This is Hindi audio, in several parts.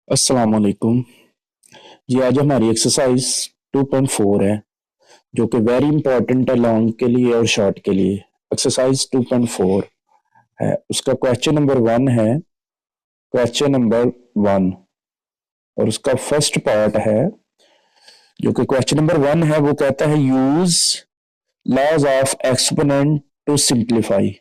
अस्सलाम वालेकुम जी। आज हमारी एक्सरसाइज 2.4 है जो कि वेरी इंपॉर्टेंट है लॉन्ग के लिए और शॉर्ट के लिए। एक्सरसाइज 2.4 है, उसका क्वेश्चन नंबर 1 है। क्वेश्चन नंबर 1 और उसका फर्स्ट पार्ट है जो कि क्वेश्चन नंबर 1 है, वो कहता है use laws of exponent to simplify.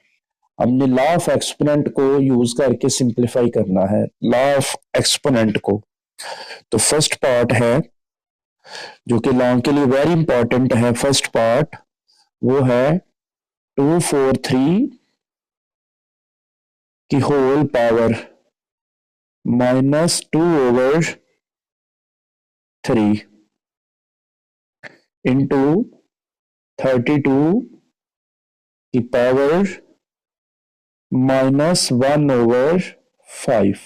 हमने लॉ ऑफ एक्सपोनेंट को यूज करके सिंप्लीफाई करना है लॉ ऑफ एक्सपोनेंट को। तो फर्स्ट पार्ट है जो कि लॉन्ग के लिए वेरी इंपॉर्टेंट है। फर्स्ट पार्ट वो है 243 की होल पावर -2/3 इंटू 32 की पावर -1/5।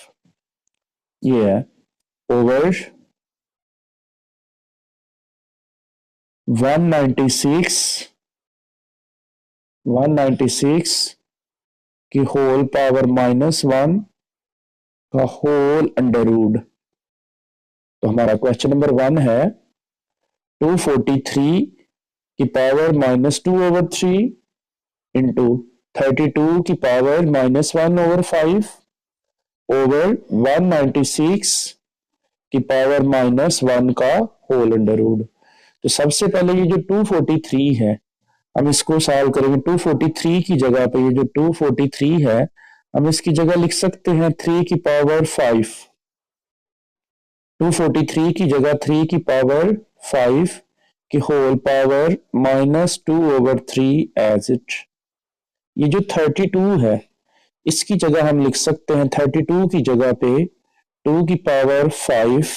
ये है ओवर 196 की होल पावर -1 का होल अंडर रूट। तो हमारा क्वेश्चन नंबर 1 है 243 की पावर -2/3 इंटू 32 की पावर -1/5 ओवर 196 की पावर -1 का होल अंडर रूट। तो सबसे पहले ये जो 243 है हम इसको सॉल्व करेंगे। 243 की जगह पे ये जो 243 है हम इसकी जगह लिख सकते हैं 3 की पावर 5। 243 की जगह 3 की पावर 5 की होल पावर -2/3 एज इट। ये जो 32 है इसकी जगह हम लिख सकते हैं 32 की जगह पे 2 की पावर 5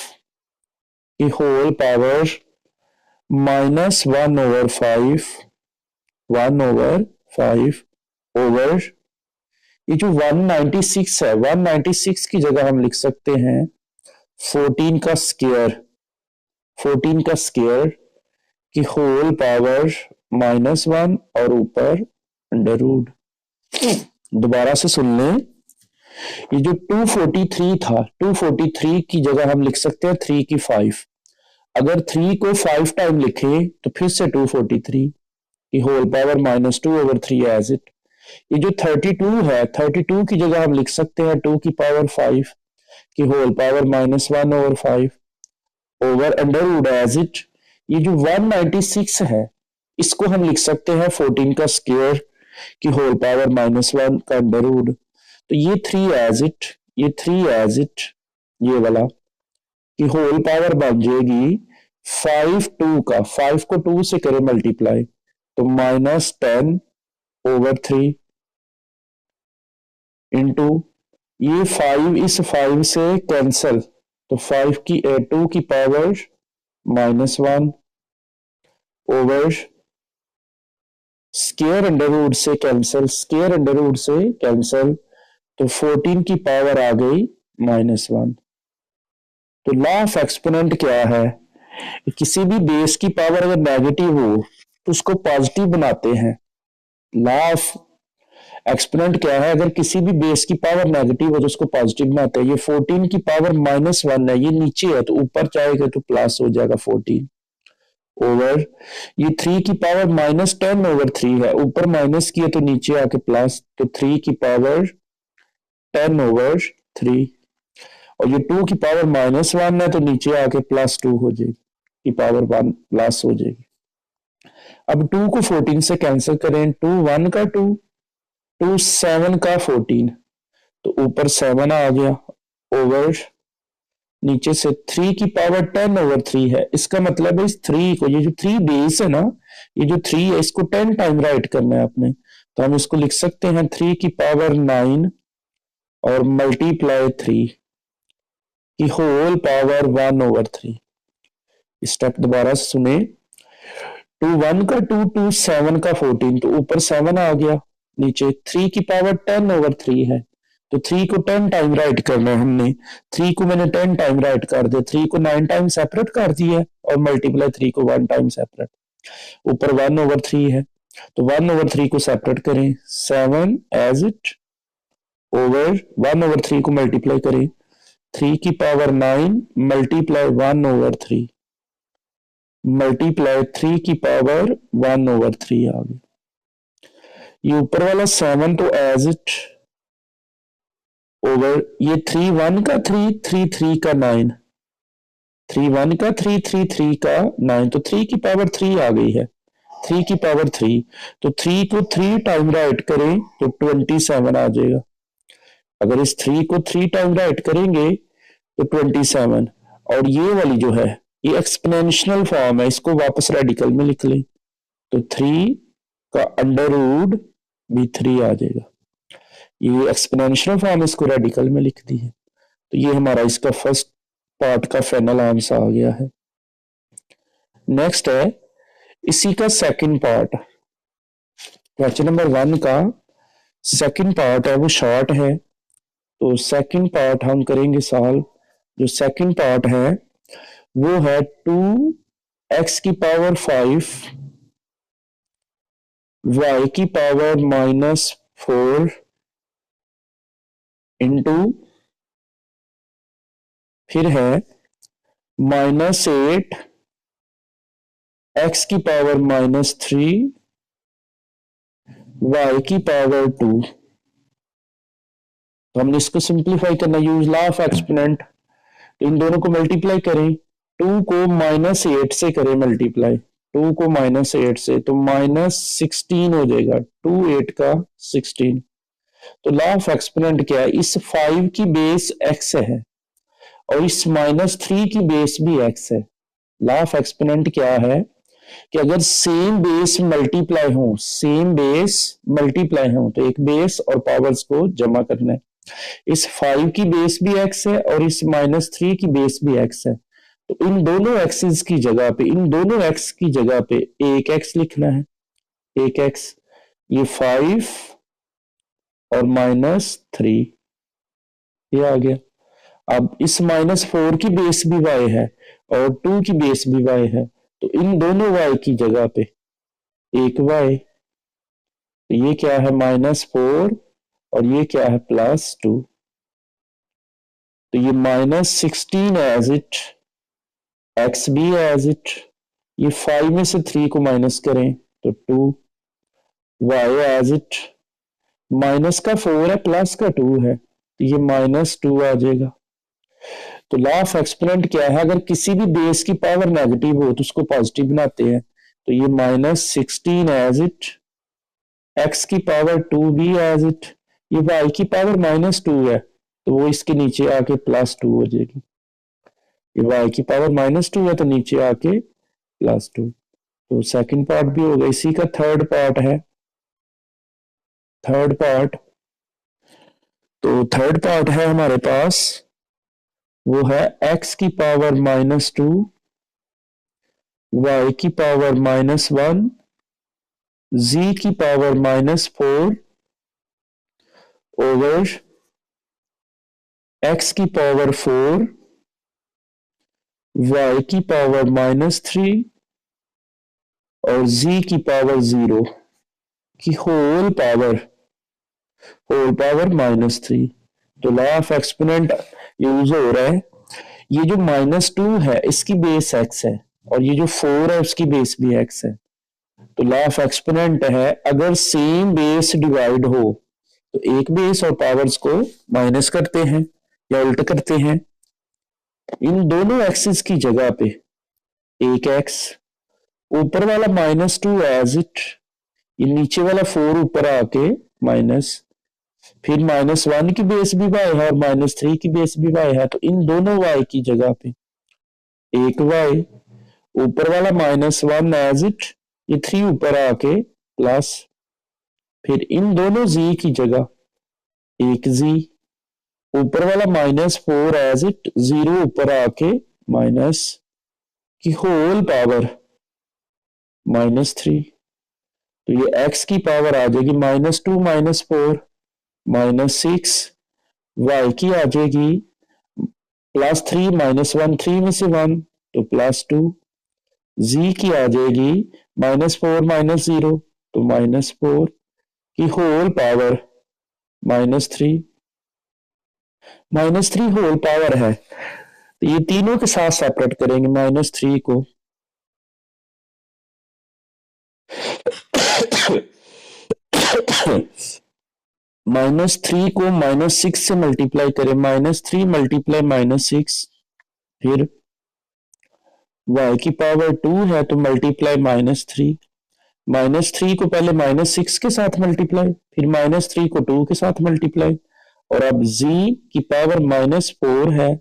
की होल पावर -1/5 1/5 ओवर ये जो 196 है 196 की जगह हम लिख सकते हैं 14 का स्क्वायर 14 का स्क्वायर की होल पावर -1 और ऊपर अंडर रूट। दोबारा से सुन लें, ये जो 243 था 243 की जगह हम लिख सकते हैं 3 की 5। अगर 3 को 5 टाइम लिखे तो फिर से 243 की होल पावर -2/3 एज इट। ये जो 32 है 32 की जगह हम लिख सकते हैं 2 की पावर 5 की whole power -1/5 over under root as it. ये जो 196 है इसको हम लिख सकते हैं 14 का स्क्वायर की होल पावर -1 का अंडर रूट। तो ये 3 एज इट, ये 3 एज इट, ये वाला की होल पावर बन जाएगी 5 2 का 5 को 2 से करें मल्टीप्लाई तो -10/3 इंटू ये 5 इस 5 से कैंसल तो 5 की 2 की power -1 over square under root से कैंसल स्क्वायर अंडर रूट से कैंसल तो 14 की पावर आ गई -1। तो लॉ ऑफ एक्सपोनेंट क्या है? किसी भी बेस की पावर अगर नेगेटिव हो तो उसको पॉजिटिव बनाते हैं। लॉ ऑफ एक्सपोनेंट क्या है? अगर किसी भी बेस की पावर नेगेटिव हो तो उसको पॉजिटिव बनाते हैं। ये 14 की पावर -1 है, ये नीचे है तो ऊपर जाएगा तो प्लस हो जाएगा 14 ओवर ये 3 की पावर -10/3 है, ऊपर माइनस किया तो नीचे आके प्लस तो 3 की पावर 10/3 और ये 2 की पावर -1 है तो नीचे आके +2 हो जाएगी की पावर 1 प्लस हो जाएगी। अब 2 को 14 से कैंसिल करें 2 1 का 2 2 7 का 14 तो ऊपर 7 आ गया ओवर नीचे से 3 की पावर 10/3 है। इसका मतलब है इस 3 को, ये जो 3 बेस है ना, ये जो 3 है इसको 10 टाइम राइट करना है आपने। तो हम इसको लिख सकते हैं 3 की पावर 9 और मल्टीप्लाई 3 की होल पावर 1/3। स्टेप दोबारा से सुने, 2 1 का 2 2 7 का 14 तो ऊपर 7 आ गया, नीचे 3 की पावर 10/3 है तो 3 को 10 टाइम राइट करना है हमने। 3 को मैंने 10 टाइम राइट कर दिया, 3 को 9 टाइम सेपरेट कर दिया और मल्टीप्लाई 3 को 1 टाइम सेपरेट। ऊपर 1/3 है तो 1/3 को सेपरेट करें 7 एज इट ओवर 1/3 को मल्टीप्लाई करें 3 की पावर 9 मल्टीप्लाई 1/3 मल्टीप्लाई 3 की पावर 1/3 आ गई। ये ऊपर वाला 7 तो एज इट ओवर, ये 3 1 का 3 3 3 का 9, 3 1 का 3 3 3 का 9, तो 3 की पावर 3 आ गई है, 3 की पावर 3, तो 3 को 3 टाइम राइट करें तो 27 आ जाएगा। अगर इस 3 को 3 टाइम राइट करेंगे तो 27, और ये वाली जो है ये एक्सपोनेंशियल फॉर्म है, इसको वापस रेडिकल में लिख लें तो 3 का अंडर रूट भी 3 आ जाएगा। ये एक्सपोनेंशियल फॉर्म, इसको रेडिकल में लिख दी है। तो ये हमारा इसका फर्स्ट पार्ट का फाइनल आंसर आ गया है। नेक्स्ट है इसी का सेकंड पार्ट, क्वेश्चन नंबर 1 का सेकंड पार्ट है, वो शॉर्ट है, तो सेकंड पार्ट हम करेंगे सॉल्व। जो सेकंड पार्ट है वो है 2x की पावर 5 y की पावर -4 इंटू, फिर है -8 x की पावर -3 y की पावर 2। तो हमने इसको सिंप्लीफाई करना, यूज लॉ ऑफ एक्सपोनेंट, तो इन दोनों को मल्टीप्लाई करें, 2 को -8 से करें मल्टीप्लाई, 2 को -8 से तो -16 हो जाएगा, 2 8 का 16। तो लॉ ऑफ एक्सपोनेंट क्या है, इस 5 की बेस x है और इस -3 की बेस भी x है। लॉ ऑफ एक्सपोनेंट क्या है कि अगर सेम बेस मल्टीप्लाई हो, सेम बेस मल्टीप्लाई हो, तो एक बेस और पावर्स को जमा करना है। इस 5 की बेस भी x है और इस -3 की बेस भी x है, तो इन दोनों एक्सिस की जगह पे, इन दोनों x की जगह पे एक x लिखना है, एक x, ये 5 और -3 ये आ गया। अब इस -4 की बेस भी y है और 2 की बेस भी y है, तो इन दोनों y की जगह पे एक y, तो ये क्या है -4 और ये क्या है +2, तो ये -16 एज इट, x भी एज इट, ये 5 में से 3 को माइनस करें तो 2, y एज इट, माइनस का 4 है प्लस का 2 है, तो ये -2 आ जाएगा। तो लॉ ऑफ एक्सपोनेंट क्या है, अगर किसी भी बेस की पावर नेगेटिव हो तो उसको पॉजिटिव बनाते हैं, तो ये -16 एज इट, x की पावर 2 भी एज इट, ये y की पावर -2 है तो वो इसके नीचे आके +2 हो जाएगी, ये y की पावर -2 है तो नीचे आके +2। तो सेकंड पार्ट भी होगा। इसी का थर्ड पार्ट है, थर्ड पार्ट, तो थर्ड पार्ट है हमारे पास, वो है x की पावर -2 y की पावर -1 z की पावर -4 ओवर x की पावर 4 y की पावर -3 और z की पावर 0 की होल पावर -3। तो लॉ ऑफ एक्सपोनेंट यूज हो रहा है। ये जो -2 है इसकी बेस x है और ये जो 4 है उसकी बेस भी x है। तो लॉ ऑफ एक्सपोनेंट है, अगर सेम बेस डिवाइड हो तो एक बेस और पावर्स को माइनस करते हैं या उल्ट करते हैं। इन दोनों एक्सिस की जगह पे एक x, ऊपर वाला -2 एज इट, ये नीचे वाला 4 ऊपर आके माइनस, फिर -1 की बेस भी y है और -3 की बेस भी y है, तो इन दोनों y की जगह पे एक y, ऊपर वाला -1 एज इट, ये 3 ऊपर आके प्लस, फिर इन दोनों z की जगह एक z, ऊपर वाला -4 एज इट, 0 ऊपर आके माइनस की होल पावर -3। तो ये x की पावर आ जाएगी -2 -4 -6, y की आ जाएगी +3 -1, 3 में से 1 तो +2, z की आ जाएगी -4 -0 तो -4 की होल पावर -3। -3 होल पावर है, तो ये तीनों के साथ सेपरेट करेंगे -3 को। -3 को -6 से मल्टीप्लाई करें, -3 मल्टीप्लाई -6, फिर y की पावर 2 है तो मल्टीप्लाई -3, -3 को पहले -6 के साथ मल्टीप्लाई, फिर -3 को 2 के साथ मल्टीप्लाई, और अब z की पावर -4 है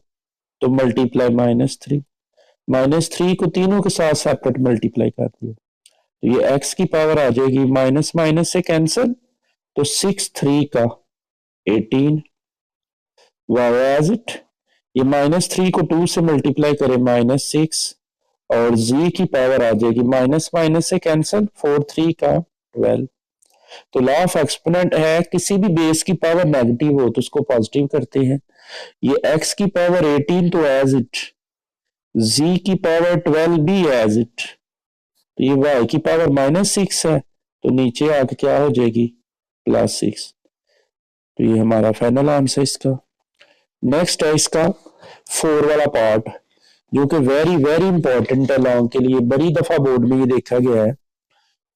तो मल्टीप्लाई -3, -3 को तीनों के साथ सेपरेट मल्टीप्लाई कर दिया, तो ये x की पावर आ जाएगी, माइनस माइनस से कैंसिल, तो 6 3 का 18, y एज इट, ये -3 को 2 से मल्टीप्लाई करें -6, और z की पावर आ जाएगी, माइनस माइनस से कैंसिल, 4 3 का 12। तो लॉ ऑफ एक्सपोनेंट है, किसी भी बेस की पावर नेगेटिव हो तो उसको पॉजिटिव करते हैं। ये x की पावर 18 तो एज इट, z की पावर 12 भी एज इट, तो ये y की पावर -6 है तो नीचे आके क्या हो जाएगी, +6। तो ये हमारा फाइनल आंसर इसका। नेक्स्ट है इसका 4 वाला पार्ट, जो कि वेरी वेरी इंपॉर्टेंट है लॉन्ग के लिए, बड़ी दफा बोर्ड में ये देखा गया है।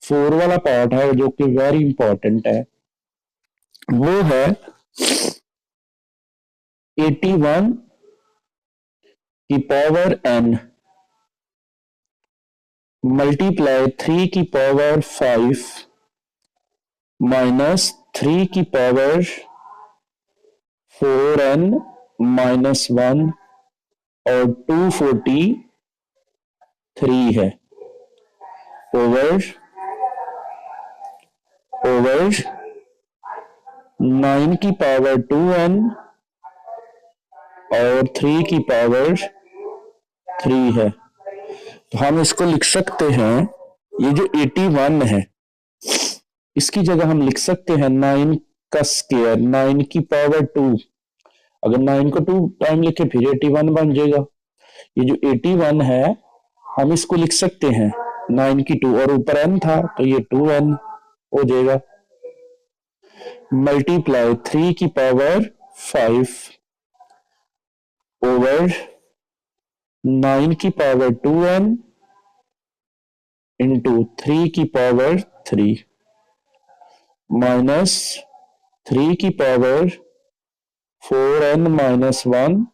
4 वाला पार्ट है जो कि वेरी इंपॉर्टेंट है, वो है 81 की पावर n मल्टीप्लाई 3 की पावर 5 माइनस 3 की पावर 4n माइनस 1 और 243 है, ओवर 9 की पावर 2n और 3 की पावर 3 है। तो हम इसको लिख सकते हैं, ये जो 81 है इसकी जगह हम लिख सकते हैं 9 का स्क्वायर, 9 की पावर 2, अगर 9 को 2 टाइम लिखे फिर 81 बन जाएगा। ये जो 81 है हम इसको लिख सकते हैं 9 की 2, और ऊपर n था तो ये 2n हो जाएगा, मल्टीप्लाई 3 की पावर 5 ओवर 9 की पावर 2n इंटू 3 की पावर 3 माइनस 3 की पावर 4n माइनस 1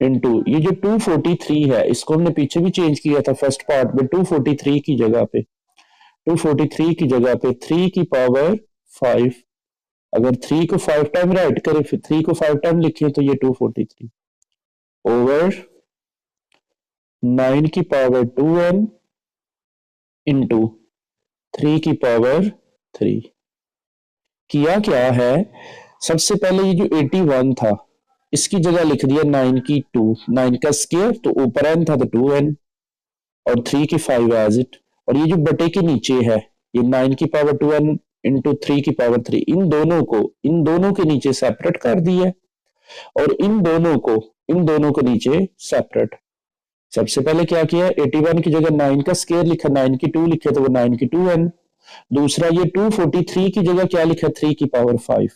इंटू, ये जो 243 है इसको हमने पीछे भी चेंज किया था फर्स्ट पार्ट में, 243 की जगह पे 3 की पावर 5, अगर 3 को 5 टाइम राइट करें फिर 3 को 5 टाइम लिखें तो ये 243 ओवर 9 की पावर 2n इंटू 3 की पावर 3। किया क्या है, सबसे पहले ये जो 81 था इसकी जगह लिख दिया 9 की 2, 9 का स्क्वायर तो ऊपर n था तो 2n और 3 की 5 एज इट, और ये जो बटे के नीचे है ये 9 की पावर 2n इंटू 3 की पावर 3, इन दोनों के नीचे सेपरेट कर दिया और इन दोनों के नीचे सेपरेट। सबसे पहले क्या किया, 81 की जगह 9 का स्क्वायर लिखा, 9 की 2 लिखे तो वो 9 की 2n, दूसरा ये 243 की जगह क्या लिखा, 3 की पावर 5,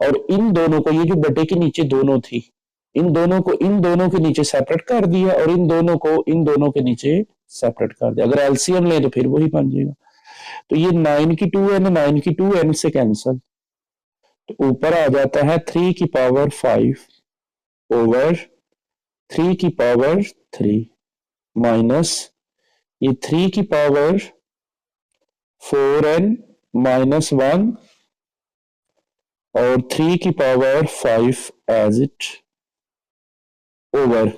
और इन दोनों को, ये जो बटे के नीचे दोनों थी इन दोनों के नीचे सेपरेट कर दिया और इन दोनों को इन दोनों के नीचे सेपरेट कर दिया। अगर एलसीएम ले तो फिर वही बन जाएगा, तो ये 9 की 2n 9 की 2n से कैंसल, तो ऊपर आ जाता है 3 की पावर 5 ओवर 3 की पावर 3 माइनस ये 3 की पावर 4n माइनस 1 और 3 की पावर 5 एज इट ओवर,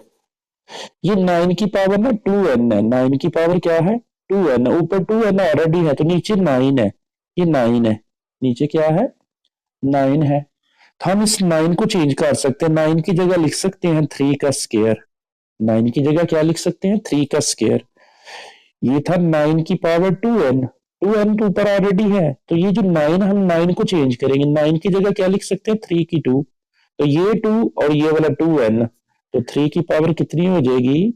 ये 9 की पावर ना 2n है, 9 की पावर क्या है 2n, ऊपर 2n ऑलरेडी है तो नीचे 9 है, ये 9 है, नीचे क्या है 9 है, तो हम इस 9 को चेंज कर सकते हैं, 9 की जगह लिख सकते हैं 3 का स्क्वायर, 9 की जगह क्या लिख सकते हैं 3 का स्क्वायर, ये था 9 की पावर 2n तो ऊपर ऑलरेडी है, तो ये जो 9 हम 9 को चेंज करेंगे, 9 की जगह क्या लिख सकते हैं 3 की 2, तो ये 2 और ये वाला 2n, तो 3 की पावर कितनी हो जाएगी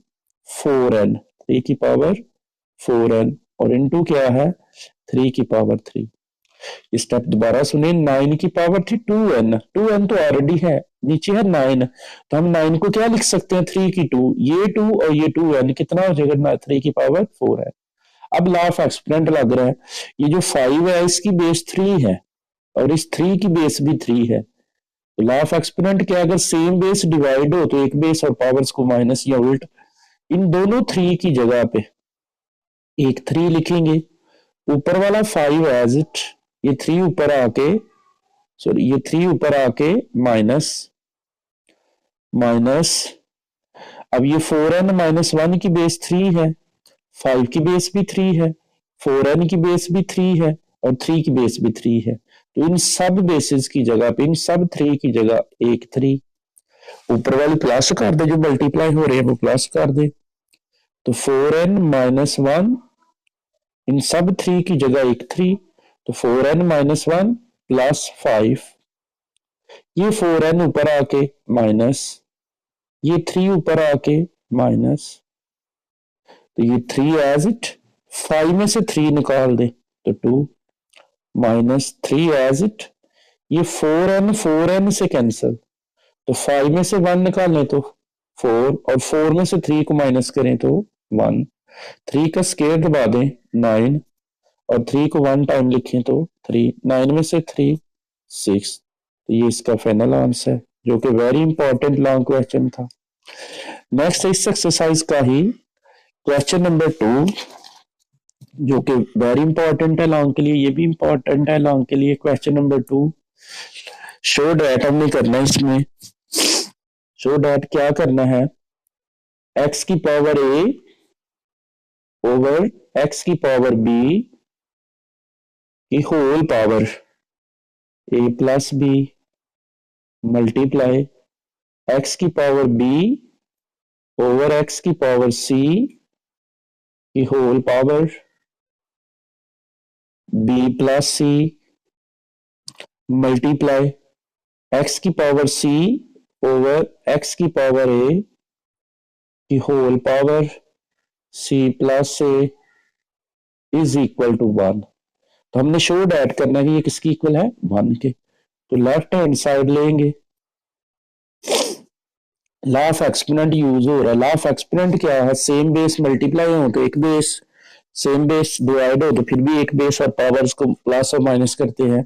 4n, 3 की पावर 4n और इनटू क्या है 3 की पावर 3, स्टेप दोबारा सुने, 9 की पावर थी 2n, 2n तो ऑलरेडी है, नीचे है 9, तो हम 9 को क्या लिख सकते हैं, 3 की 2, ये 2 और ये 2n कितना हो जाएगा, 3 की पावर 4 है। अब लॉ ऑफ एक्सपोनेंट लग रहा है, ये जो 5 है इसकी बेस 3 है और इस 3 की बेस भी 3 है, तो लॉ ऑफ एक्सपोनेंट क्या, अगर सेम बेस डिवाइड हो तो एक बेस और पावर्स को माइनस या उल्ट, इन दोनों 3 की जगह पे एक 3 लिखेंगे, ऊपर वाला 5 एज इट, ये 3 ऊपर आके, सॉरी ये 3 ऊपर आके माइनस माइनस, अब ये 4n माइनस 1 की बेस 3 है, 5 की बेस भी 3 है, 4n की बेस भी 3 है और 3 की बेस भी 3 है, तो इन सब बेसिस की जगह पे, इन सब 3 की जगह एक 3, ऊपर वाली प्लस कर दे, जो मल्टीप्लाई हो रहे हैं वो प्लस कर दे, तो 4n माइनस 1, इन सब 3 की जगह एक 3, तो 4n माइनस 1 प्लस 5, ये 4n ऊपर आके माइनस, ये 3 ऊपर आके माइनस, तो ये 3 एज इट, 5 में से 3 निकाल दे तो 2 माइनस 3 एज इट, ये 4n से कैंसिल, तो 5 में से 1 निकालें तो 4 और 4 में से 3 को माइनस करें तो 1, 3 का स्क्वायर दबा दें 9 और 3 को 1 टाइम लिखें तो 3, 9 में से 3 6, तो ये इसका फाइनल आंसर है, जो कि वेरी इंपॉर्टेंट लॉन्ग क्वेश्चन था। नेक्स्ट इस एक्सरसाइज का ही क्वेश्चन नंबर 2, जो कि वेरी इंपॉर्टेंट है लॉन्ग के लिए, ये भी इंपॉर्टेंट है लॉन्ग के लिए। क्वेश्चन नंबर 2, शो डैट हमने करना है इसमें, शो डैट क्या करना है, x की पावर a ओवर x की पावर b की whole power a plus b multiply x की पावर b ओवर x की पावर c की whole power b plus c multiply x की पावर c ओवर x की पावर a की whole power c plus a is equal to 1। तो हमने शो डैट करना है कि ये किसकी इक्वल है, 1 के, तो लेफ्ट हैंड साइड लेंगे, लॉ ऑफ एक्सपोनेंट यूज हो रहा है। लॉ ऑफ एक्सपोनेंट क्या है, सेम बेस मल्टीप्लाई हो तो एक बेस, सेम बेस डिवाइड हो तो फिर भी एक बेस और पावर्स को प्लस और माइनस करते हैं।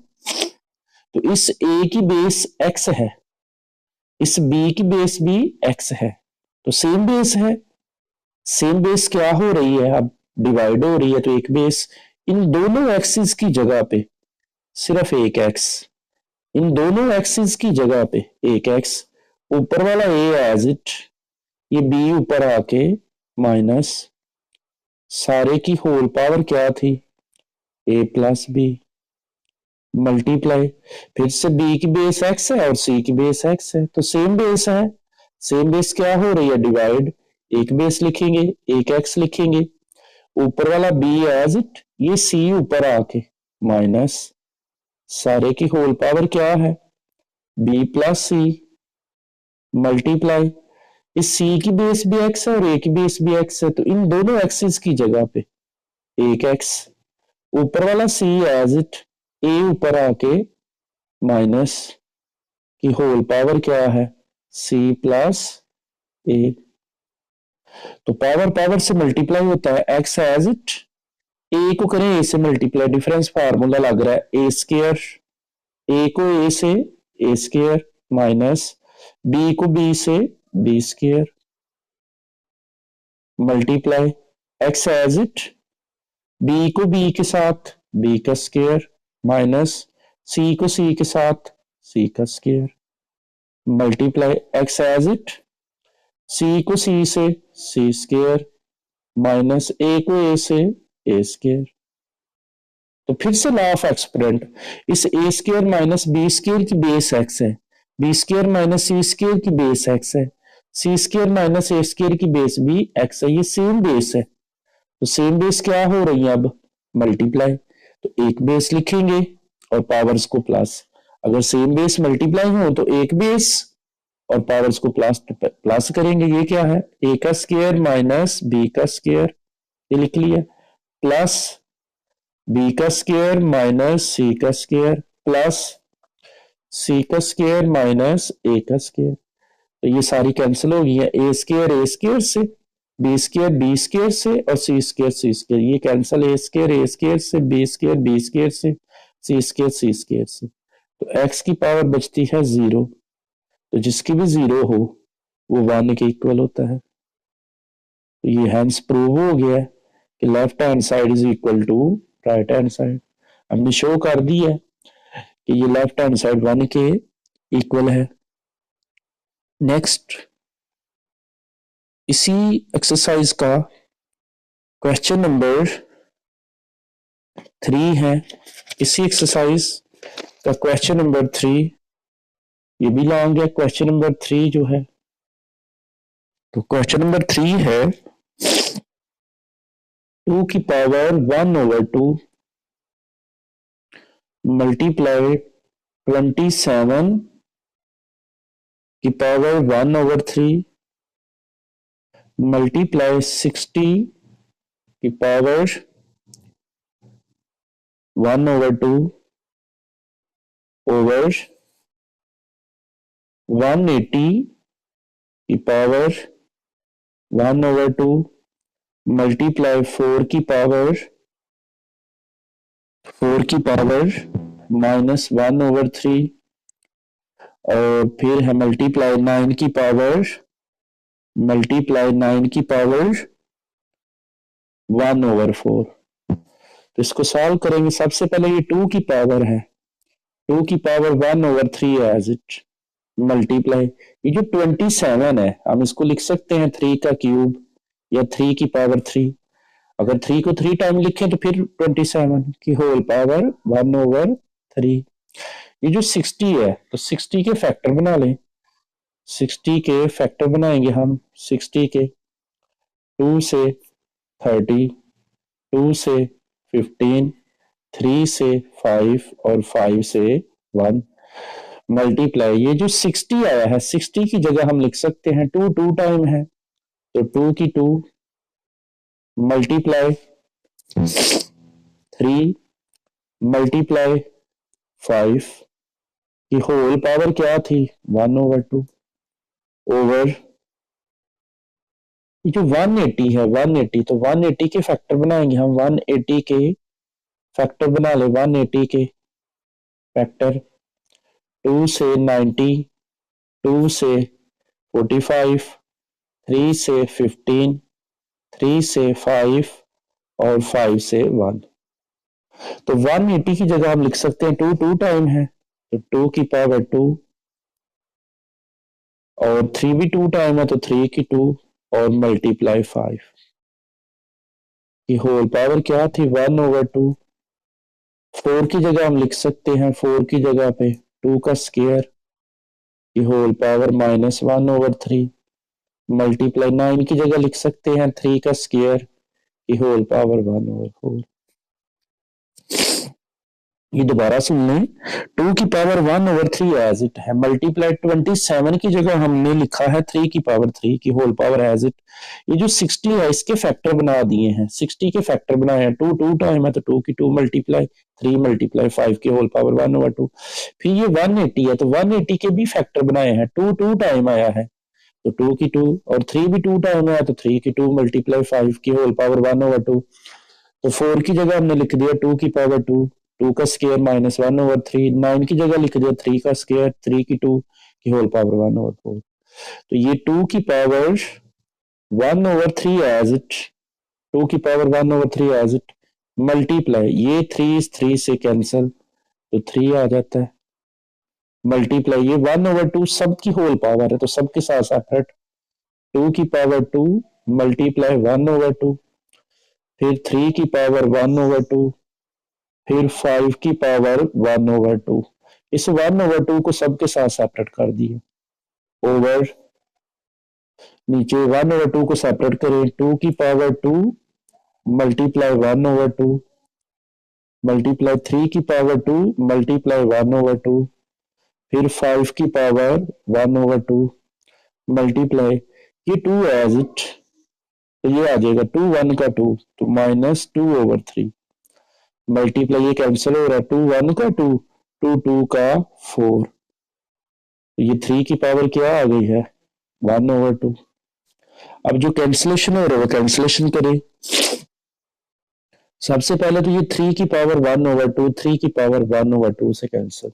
तो इस a की बेस x है, इस b की बेस भी x है, तो सेम बेस है, सेम बेस क्या हो रही है, अब डिवाइड हो रही है, तो एक बेस, इन दोनों एक्सिस की जगह पे सिर्फ एक x, इन दोनों एक्सिस की जगह पे एक x, ऊपर वाला a एज इट, ये b ऊपर आके माइनस, सारे की होल पावर क्या थी a प्लस b मल्टीप्लाई, फिर से b की बेस x है और c की बेस x है, तो सेम बेस है, सेम बेस क्या हो रही है, डिवाइड, एक बेस लिखेंगे एक x लिखेंगे, ऊपर वाला b एज इट, ये c ऊपर आके माइनस, सारे की होल पावर क्या है b प्लस c मल्टीप्लाई, इस c की बेस भी x है और a की बेस भी x है, तो इन दोनों एक्सिस की जगह पे एक x, ऊपर वाला c एज इट, a ऊपर आके माइनस की होल पावर क्या है c प्लस a, तो पावर पावर से मल्टीप्लाई होता है, x एज इट, a को करें a से मल्टीप्लाई, डिफरेंस फार्मूला लग रहा है a स्क्वायर, a को a से a स्क्वायर माइनस b को b से b square multiply x as it, b को b के साथ b का स्क्वायर माइनस c को c के साथ c का square multiply x as it, c को c से c स्क्वायर माइनस a को a से a स्क्वायर। तो फिर से लॉ ऑफ एक्सपोनेंट, इस a square minus b square की बेस x है, b square minus c square की बेस x है, c square minus a square की बेस भी x है, ये सेम बेस है, तो सेम बेस क्या हो रही है अब मल्टीप्लाई, तो एक बेस लिखेंगे और पावर्स को प्लस, अगर सेम बेस मल्टीप्लाई हो तो एक बेस और पावर्स को प्लस प्लस करेंगे, ये क्या है a का स्क्वायर माइनस b का स्क्वायर, ये लिख लिया, प्लस बी का स्क्वायर माइनस सी का स्क्वायर प्लस सी का स्क्वायर माइनस ए का स्क्वायर। तो ये सारी कैंसिल हो गई है, ए स्क्वायर से, बी स्क्वायर से और सी स्क्वायर ये कैंसिल, ए स्क्वायर से, बी स्क्वायर से, सी स्क्वायर से। तो एक्स की पावर बचती है 0, तो जिसकी भी 0 हो वो 1 के इक्वल होता है। तो ये हैंस प्रूव हो गया कि left hand side is equal to right hand side. हमने शो कर दिया कि ये लेफ्ट हैंड साइड 1 के इक्वल है। नेक्स्ट इसी एक्सरसाइज का क्वेश्चन नंबर 3 है। इसी एक्सरसाइज का क्वेश्चन नंबर 3, ये भी लॉन्ग है क्वेश्चन नंबर 3 जो है। तो क्वेश्चन नंबर 3 है 2 की पावर 1/2 मल्टीप्लाई 27 की पावर 1/3 मल्टीप्लाई 60 की पावर 1/2 ओवर 180 की पावर 1/2 मल्टीप्लाई 4 की पावर -1/3 और फिर है मल्टीप्लाई 9 की पावर 1/4। तो इसको सॉल्व करेंगे। सबसे पहले ये 2 की पावर है, 2 की पावर 1/3 एज इट मल्टीप्लाई, ये जो 27 है हम इसको लिख सकते हैं 3 का क्यूब या 3 की पावर 3। अगर 3 को 3 टाइम लिखें तो फिर 27 की होल पावर 1/3। ये जो 60 है तो 60 के फैक्टर बना लें, 60 के फैक्टर बनाएंगे हम। 60 के 2 से 30, 2 से 15, 3 से 5 और 5 से 1 मल्टीप्लाई, ये जो 60 आया है 60 की जगह हम लिख सकते हैं 2 टाइम है तो 2 की 2 मल्टीप्लाई 3 मल्टीप्लाई 5 की होल पावर क्या थी 1/2 ओवर ये जो 180 है 180, तो 180 के फैक्टर बनाएंगे हम। 180 के फैक्टर बना ले, 180 के फैक्टर 2 से 90, 2 से 45, 3 से 15, 3 से 5 और 5 से 1। तो 180 की जगह हम लिख सकते हैं 2 टाइम है तो 2 की पावर 2 और 3 भी 2 टाइम है तो 3 की 2 और मल्टीप्लाई 5 की होल पावर क्या थी 1/2। 4 की जगह हम लिख सकते हैं 4 की जगह पे 2 का स्क्वायर की होल पावर -1/3 मल्टीप्लाई 9 की जगह लिख सकते हैं 3 का स्क्वायर की होल पावर 1/4। ये दोबारा सुन लें, 2 की पावर 1/3 एज इट है मल्टीप्लाई 27 की जगह हमने लिखा है 3 की पावर 3 की होल पावर एज इट। ये जो 60 है इसके फैक्टर बना दिए हैं, 60 के फैक्टर बनाए हैं। 2 टाइम है तो 2 की 2 मल्टीप्लाई 3 मल्टीप्लाई 5 की होल पावर 1/2। फिर ये 180 है तो 180 के भी फैक्टर बनाए हैं। 2 टाइम आया है तो 2 की 2 और 3 भी 2 टाइम आया तो 3 की 2 मल्टीप्लाई 5 की होल पावर 1/2। तो 4 की जगह हमने लिख दिया 2 की पावर 2 का स्क्वायर -1/3। 9 की जगह लिख दिया 3 का स्क्वायर 3 की 2 की होल पावर 1/4। तो ये 2 की पावर 1/3 एज इट, 2 की पावर 1/3 एज इट मल्टीप्लाई, ये 3 से कैंसिल तो 3 आ जाता है मल्टीप्लाई, ये 1/2 सबकी होल पावर है तो सबके साथ सेपरेट 2 की पावर 2 मल्टीप्लाई 1/2, फिर 3 की पावर 1/2, फिर 5 की पावर 1/2। इस 1/2 को सबके साथ सेपरेट कर दिया ओवर, नीचे 1/2 को सेपरेट करें 2 की पावर 2 मल्टीप्लाई 1/2 मल्टीप्लाई 3 की पावर 2 मल्टीप्लाई 1/2, फिर 5 की पावर 1/2 मल्टीप्लाई, ये 2 एज इट तो ये आ जाएगा 2 1 का 2 तो -2/3 मल्टीप्लाई, ये कैंसिल हो रहा है, 2 1 का 2, 2 2 का 4, तो ये 3 की पावर क्या आ गई है 1/2। अब जो कैंसिलेशन हो रहा है वो कैंसिलेशन करें। सबसे पहले तो ये 3 की पावर 1/2, 3 की पावर 1/2 से कैंसिल,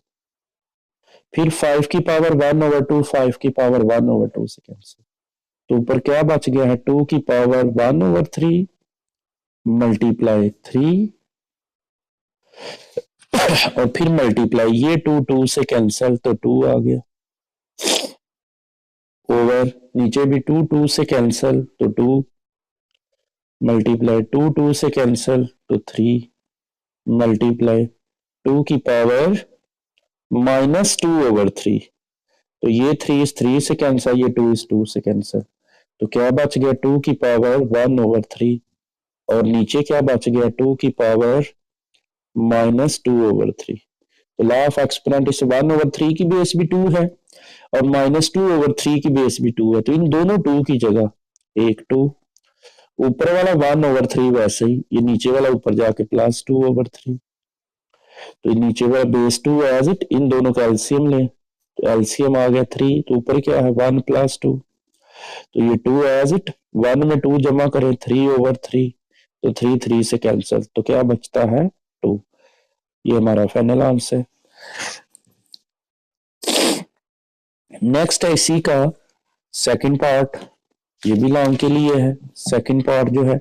फिर 5 की पावर 1/2, 5 की पावर 1/2 से कैंसिल, तो ऊपर क्या बच गया है 2 की पावर 1/3 मल्टीप्लाई 3 और फिर मल्टीप्लाई ये 2 2 से कैंसिल तो 2 आ गया, ओवर नीचे भी 2 2 से कैंसिल तो 2 मल्टीप्लाई 2 2 से कैंसिल तो 3 मल्टीप्लाई 2 की पावर -2/3, तो ये 3 इस 3 से कैंसिल, ये 2 इस 2 से कैंसिल, तो क्या बच गया 2 की पावर 1/3 और नीचे क्या बच गया 2 की पावर -2/3। तो लॉ ऑफ एक्सपोनेंट इस 1/3 की बेस भी 2 है और -2/3 की बेस भी 2 है, तो इन दोनों 2 की जगह एक 2, ऊपर वाला 1/3 वैसे ही, ये नीचे वाला ऊपर जाके +2/3, तो नीचे वाला बेस 2 एज इट, इन दोनों का एलसीएम लें तो एलसीएम आ गया 3, तो ऊपर क्या है 1 + 2, तो ये 2 एज इट, 1 में 2 जमा करें 3/3, तो 3 3 से कैंसिल, तो क्या बचता है 2, ये हमारा फाइनल आंसर। नेक्स्ट है इसी का सेकंड पार्ट, ये भी लॉन्ग के लिए है, सेकंड पार्ट जो है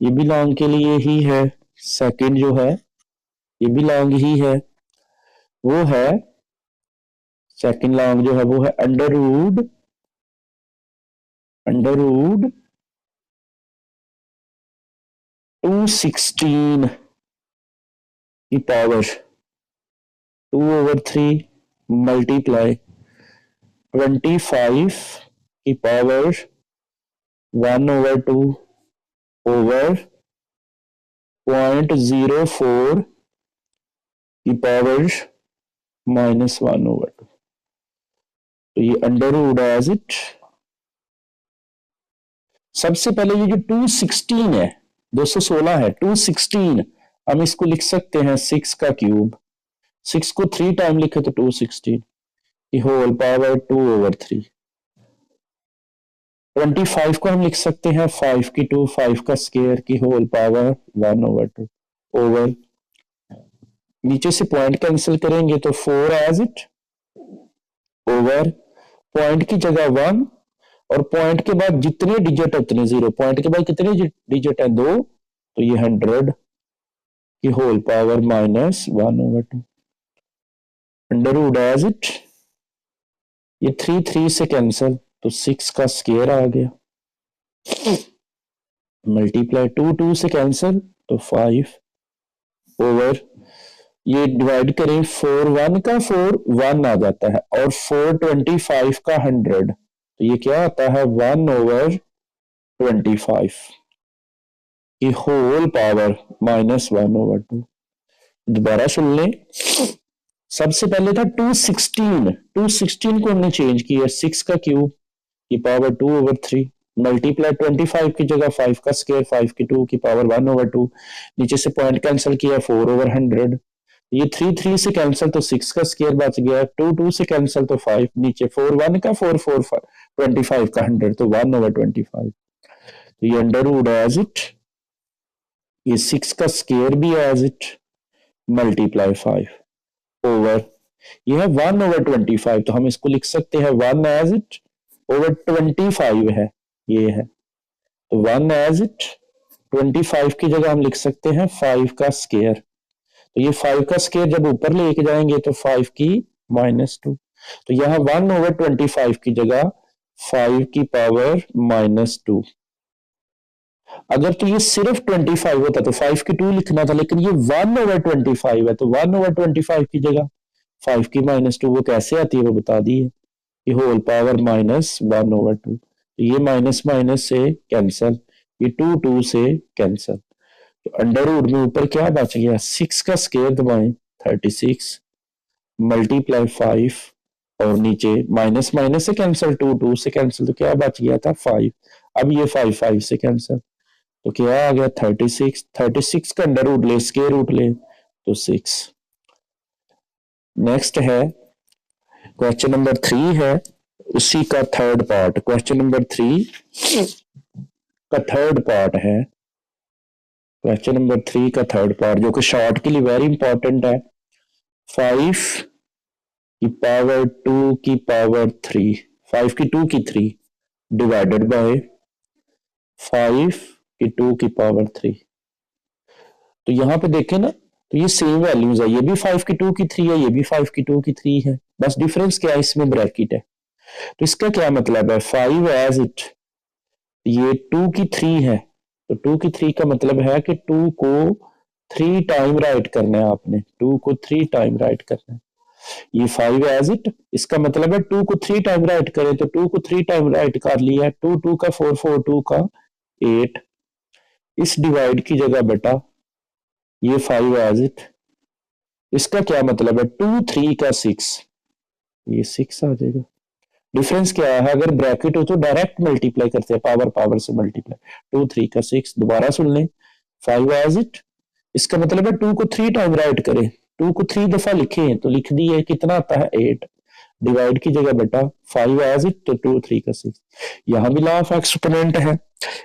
ये भी लॉन्ग के लिए ही है, सेकंड जो है ये भी लॉन्ग ही है, वो है सेकंड लॉन्ग जो है वो है अंडर रूट 216 की पावर 2/3 मल्टीप्लाई 25 की पावर 1/2 ओवर 0.04 की पावर -1/2, तो ये अंडर रूट एज इट। सबसे पहले ये जो 216 है 216 है 216, हम इसको लिख सकते हैं 6 का क्यूब, 6 को 3 टाइम लिखे तो 216 की होल पावर 2/3, 25 को हम लिख सकते हैं 5 की 2, 5 का स्क्वायर की होल पावर 1/2 ओवर, नीचे से पॉइंट कैंसिल करेंगे तो 4 एज इट ओवर, पॉइंट की जगह 1 और पॉइंट के बाद जितने डिजिट है उतने 0, पॉइंट के बाद कितने डिजिट है 2, तो ये 100 की whole power -1/2 under root as it, ये 3 3 से कैंसिल तो 6 का स्क्वायर आ गया, मल्टीप्लाई 2 2 से कैंसिल तो 5 ओवर, ये डिवाइड करें 4 1 का 4 1 आ जाता है और 4 25 का 100, तो ये क्या आता है 1/25 की होल पावर -1/2। दोबारा सुन लें, सबसे पहले था 216 को हमने चेंज किया 6 का क्यूब की पावर 2/3 मल्टीप्लाई 25 की जगह 5 का स्क्वायर 5 की 2 की पावर 1/2, नीचे से पॉइंट कैंसिल किया 4/100, ये 3 3 से कैंसिल तो 6 का स्क्वायर बच गया, 2 2 से कैंसिल तो 5, नीचे 4 1 का 4 4 25 का 100 तो 1/25, तो ये अंडर रूट एज इट, ये 6 का स्क्वायर भी एज इट मल्टीप्लाई 5 ओवर, ये है 1/25, तो हम इसको लिख सकते हैं 1 एज इट ओवर 25 है, ये है तो 1 एज इट 25 की जगह हम लिख सकते हैं 5 का स्क्वायर, तो ये 5 का स्क्वायर जब ऊपर लेके जाएंगे तो 5 की -2, तो यहां 1/25 की जगह 5 की पावर -2, अगर तो ये सिर्फ 25 होता तो 5 की 2 लिखना था, लेकिन ये 1/25 है तो 1/25 की जगह 5 की -2 वो कैसे आती है वो बता दी है कि होल पावर -1/2, तो ये माइनस माइनस से कैंसल, ये 2 2 से कैंसल, तो अंडर रूट में ऊपर क्या बच गया 6 का स्क्वायर दबाएं 36 मल्टीप्लाई 5 और नीचे माइनस से कैंसिल 2 2 से कैंसिल, तो क्या बच गया था 5, अब ये 5 5 से कैंसिल, तो क्या आ गया 36, 36 का अंडर रूट ले, स्क्वायर रूट ले तो 6। नेक्स्ट है क्वेश्चन नंबर 3 है उसी का थर्ड पार्ट। क्वेश्चन नंबर 3 का थर्ड पार्ट है, क्वेश्चन नंबर 3 का थर्ड पार्ट जो कि शॉर्ट के लिए वेरी इंपॉर्टेंट है। 5 की पावर 2 की पावर 3, 5 की 2 की 3 डिवाइडेड बाय 5 की 2 की पावर 3। तो यहां पे देखें ना, तो ये सेम वैल्यूज है, ये भी 5 की 2 की 3 है, ये भी 5 की 2 की 3 है, बस डिफरेंस क्या है, इसमें ब्रैकेट है। तो इसका क्या मतलब है, 5 एज इट, ये 2 की 3 है, तो 2 की 3 का मतलब है कि 2 को 3 टाइम राइट करना है आपने, 2 को 3 टाइम राइट करना है। ये 5 एज इट, इसका मतलब है 2 को 3 टाइम राइट करें, तो 2 को 3 टाइम राइट कर लिया है, 2 2 का 4 4 2 का 8, इस डिवाइड की जगह बेटा ये 5 एज इट, इसका क्या मतलब है 2 3 का 6, ये 6 आ जाएगा। डिफरेंस क्या है, अगर ब्रैकेट हो तो डायरेक्ट मल्टीप्लाई करते हैं, पावर पावर से मल्टीप्लाई, 2 3 का 6, दोबारा सुन लें 5 एज इट, इसका मतलब है 2 को 3 टाइम राइट करें, 2 को 3 दफा लिखे हैं तो लिख दिए, कितना आता है 8, डिवाइड की जगह बेटा 5 एज इट, तो 2 3 का 6। यहां भी लॉ ऑफ एक्सपोनेंट है,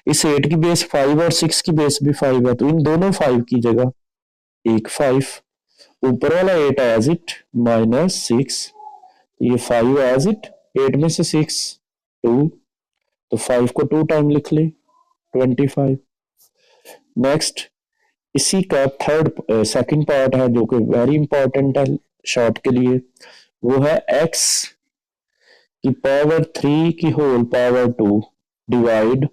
इस 8 की बेस 5 और 6 की बेस भी 5 है, तो इन दोनों 5 की जगह एक 5, ऊपर वाला 8 एज इट माइनस 6, ये 5 एज इट, 8 में से 6 2, तो 5 को 2 टाइम लिख ले 25। नेक्स्ट इसी का थर्ड सेकंड पार्ट है जो कि वेरी इंपॉर्टेंट है शॉर्ट के लिए, वो है x की पावर 3 की होल पावर 2 डिवाइड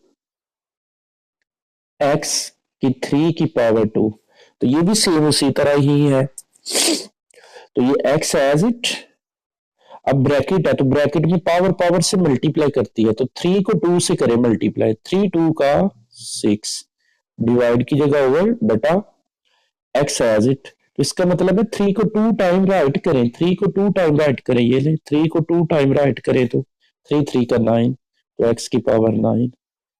x की 3 की पावर 2। तो ये भी सेम उसी तरह ही है, तो ये x एज इट, अब ब्रैकेट है तो ब्रैकेट में पावर पावर से मल्टीप्लाई करती है, तो 3 को 2 से करें मल्टीप्लाई, 3 2 का 6, डिवाइड की जगह ओवर बेटा x एज इट, तो इसका मतलब है 3 को 2 टाइम राइट करें, 3 को 2 टाइम राइट करें, ये ले 3 को 2 टाइम राइट करें तो 3 3 का 9, तो x की पावर 9।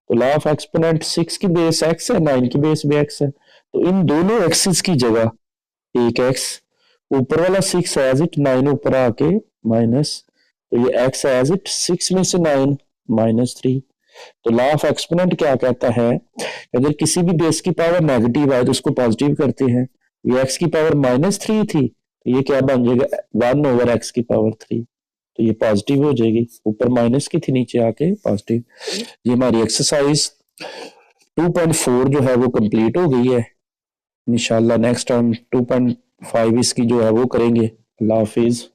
तो लॉ ऑफ एक्सपोनेंट 6 की बेस x है, 9 की बेस भी x है, तो इन दोनों एक्सिस की जगह एक x, ऊपर वाला 6 एज इट, 9 ऊपर आके माइनस, तो ये x एज इट, 6 में से 9 माइनस 3। तो लॉ ऑफ एक्सपोनेंट क्या कहता है, अगर किसी भी बेस की पावर नेगेटिव आए तो उसको पॉजिटिव करते हैं, ये x की पावर -3 थी, तो ये क्या बन जाएगा 1 ओवर x की पावर 3, तो ये पॉजिटिव हो जाएगी, ऊपर माइनस की थी नीचे आके पॉजिटिव। ये हमारी एक्सरसाइज 2.4 जो है वो कंप्लीट हो गई है। इंशाल्लाह नेक्स्ट टाइम 2.5 इसकी जो है वो करेंगे। अल्लाह हाफिज।